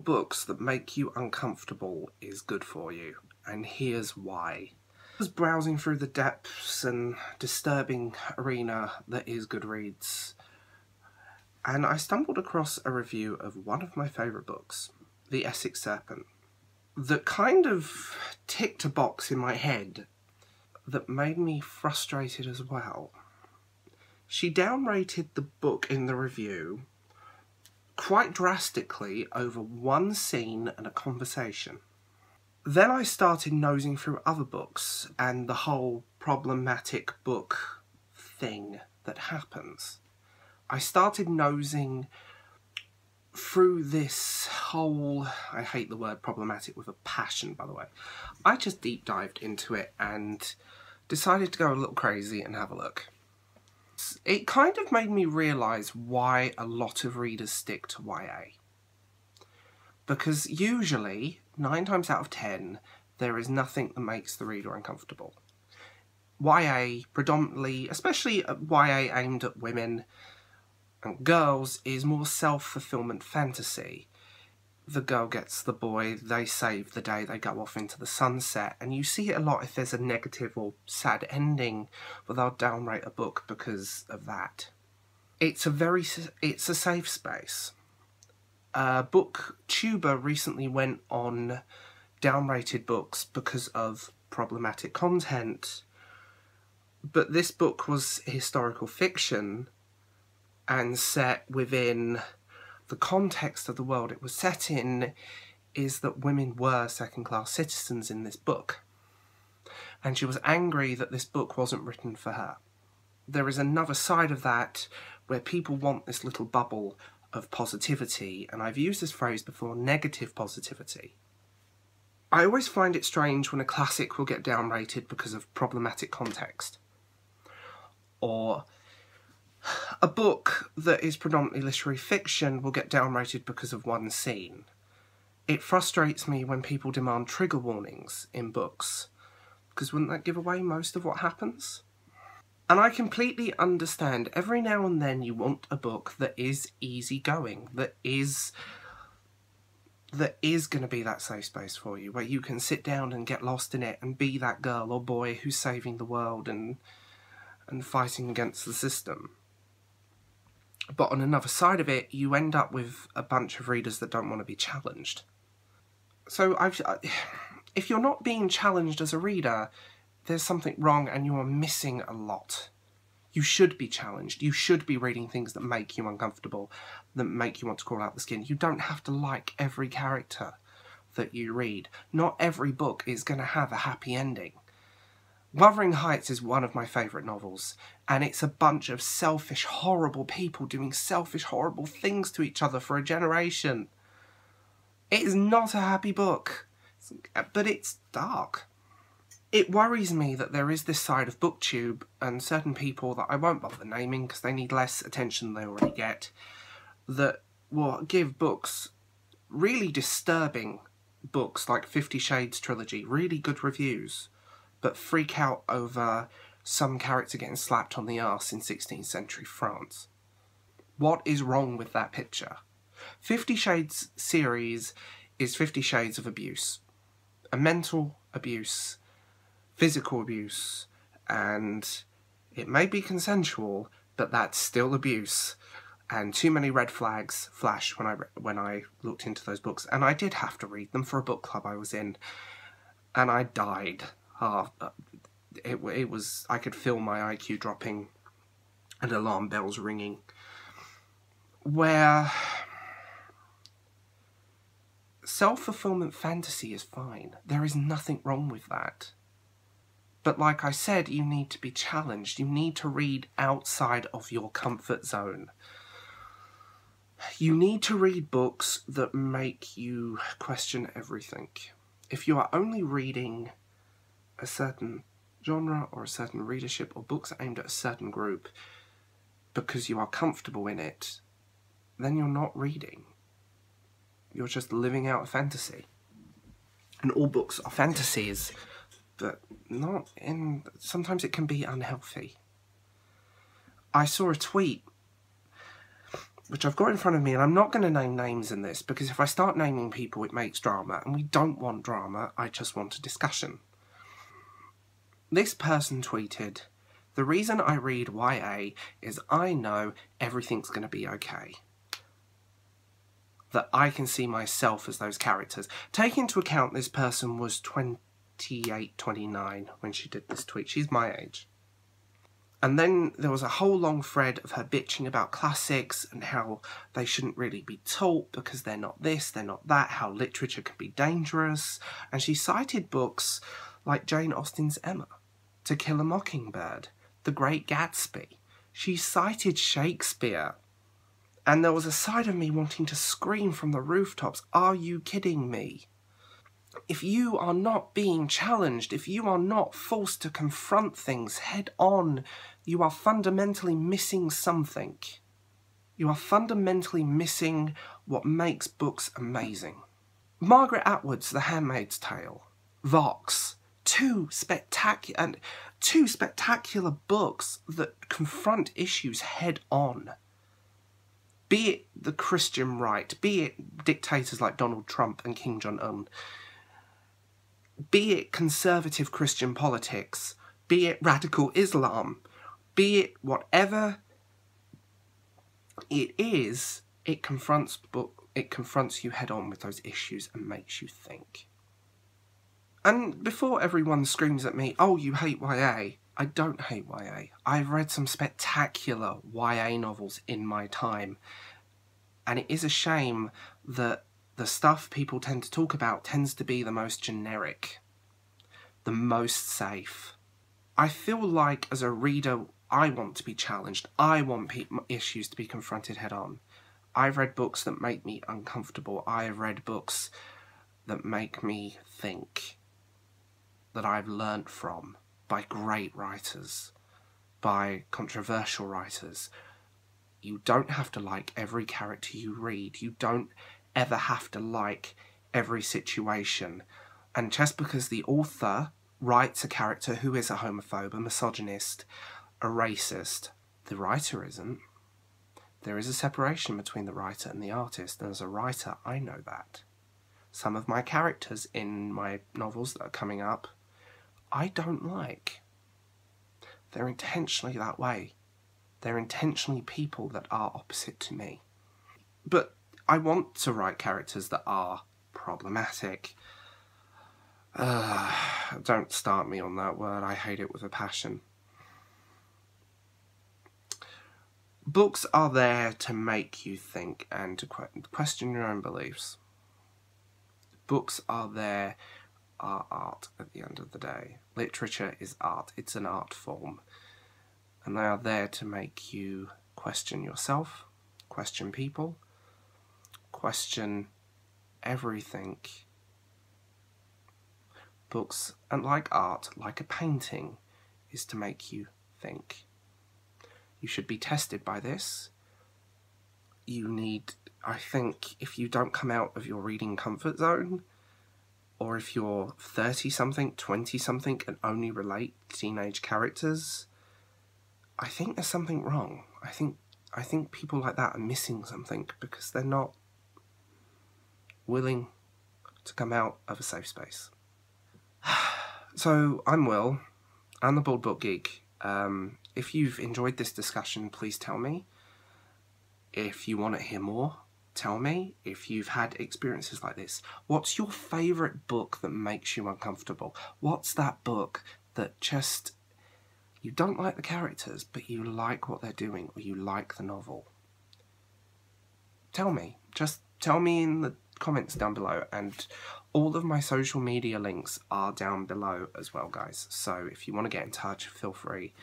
books that make you uncomfortable is good for you, and here's why. I was browsing through the depths and disturbing arena that is Goodreads, and I stumbled across a review of one of my favourite books, The Essex Serpent, that kind of ticked a box in my head that made me frustrated as well. She downrated the book in the review quite drastically over one scene and a conversation. Then I started nosing through other books and the whole problematic book thing that happens. I started nosing through this whole, I hate the word problematic with a passion, by the way. I just deep dived into it and decided to go a little crazy and have a look. It kind of made me realise why a lot of readers stick to YA. Because usually, 9 times out of 10, there is nothing that makes the reader uncomfortable. YA, predominantly, especially YA aimed at women and girls, is more self-fulfillment fantasy. The girl gets the boy, they save the day, they go off into the sunset, and you see it a lot if there's a negative or sad ending, but they'll downrate a book because of that. It's a safe space. BookTuber recently went on downrated books because of problematic content, but this book was historical fiction and set within the context of the world it was set in is that women were second-class citizens in this book. And she was angry that this book wasn't written for her. There is another side of that where people want this little bubble of positivity, and I've used this phrase before, negative positivity. I always find it strange when a classic will get downrated because of problematic context. Or a book that is predominantly literary fiction will get downrated because of one scene. It frustrates me when people demand trigger warnings in books, because wouldn't that give away most of what happens? And I completely understand, every now and then you want a book that is easygoing, that is going to be that safe space for you, where you can sit down and get lost in it and be that girl or boy who's saving the world and fighting against the system. But on another side of it, you end up with a bunch of readers that don't want to be challenged. So if you're not being challenged as a reader, there's something wrong and you are missing a lot. You should be challenged. You should be reading things that make you uncomfortable, that make you want to crawl out the skin. You don't have to like every character that you read. Not every book is going to have a happy ending. Wuthering Heights is one of my favourite novels, and it's a bunch of selfish, horrible people doing selfish, horrible things to each other for a generation. It is not a happy book, but it's dark. It worries me that there is this side of BookTube and certain people that I won't bother naming because they need less attention than they already get, that will give books, really disturbing books like 50 Shades trilogy, really good reviews, but freak out over some character getting slapped on the arse in 16th century France. What is wrong with that picture? 50 Shades series is 50 Shades of abuse. A mental abuse, physical abuse, and it may be consensual, but that's still abuse. And too many red flags flashed when I looked into those books, and I did have to read them for a book club I was in, and I died. It was, I could feel my IQ dropping and alarm bells ringing. Where self-fulfillment fantasy is fine. There is nothing wrong with that. But like I said, you need to be challenged. You need to read outside of your comfort zone. You need to read books that make you question everything. If you are only reading a certain genre or a certain readership or books aimed at a certain group because you are comfortable in it, then you're not reading. You're just living out a fantasy. And all books are fantasies, but not in... sometimes it can be unhealthy. I saw a tweet which I've got in front of me, and I'm not going to name names in this, because if I start naming people it makes drama, and we don't want drama, I just want a discussion. This person tweeted, "The reason I read YA is I know everything's going to be okay. That I can see myself as those characters." Take into account this person was 28, 29 when she did this tweet. She's my age. And then there was a whole long thread of her bitching about classics and how they shouldn't really be taught because they're not this, they're not that, how literature can be dangerous. And she cited books like Jane Austen's Emma, To Kill a Mockingbird, The Great Gatsby. She cited Shakespeare. And there was a side of me wanting to scream from the rooftops, "Are you kidding me?" If you are not being challenged, if you are not forced to confront things head on, you are fundamentally missing something. You are fundamentally missing what makes books amazing. Margaret Atwood's The Handmaid's Tale, Vox, two spectacular books that confront issues head on. Be it the Christian right, be it dictators like Donald Trump and Kim Jong-un, be it conservative Christian politics, be it radical Islam, be it whatever it is, it confronts you head on with those issues and makes you think. And before everyone screams at me, "Oh, you hate YA," I don't hate YA. I've read some spectacular YA novels in my time, and it is a shame that the stuff people tend to talk about tends to be the most generic, the most safe. I feel like as a reader, I want to be challenged. I want issues to be confronted head on. I've read books that make me uncomfortable. I've read books that make me think, that I've learnt from, by great writers, by controversial writers. You don't have to like every character you read. You don't ever have to like every situation. And just because the author writes a character who is a homophobe, a misogynist, a racist, the writer isn't. There is a separation between the writer and the artist, and as a writer, I know that. Some of my characters in my novels that are coming up, I don't like. They're intentionally that way. They're intentionally people that are opposite to me. But I want to write characters that are problematic. Don't start me on that word, I hate it with a passion. Books are there to make you think and to question your own beliefs. Books are art at the end of the day. Literature is art. It's an art form. And they are there to make you question yourself, question people, question everything. Books, and like art, like a painting, is to make you think. You should be tested by this. You need, I think, if you don't come out of your reading comfort zone, or if you're 30-something, 20-something, and only relate to teenage characters, I think there's something wrong. I think people like that are missing something because they're not willing to come out of a safe space. So, I'm Will. I'm the Bald Book Geek. If you've enjoyed this discussion, please tell me. If you want to hear more, tell me. If you've had experiences like this, what's your favourite book that makes you uncomfortable? What's that book that just, you don't like the characters, but you like what they're doing, or you like the novel? Tell me. Just tell me in the comments down below, and all of my social media links are down below as well, guys. So if you want to get in touch, feel free.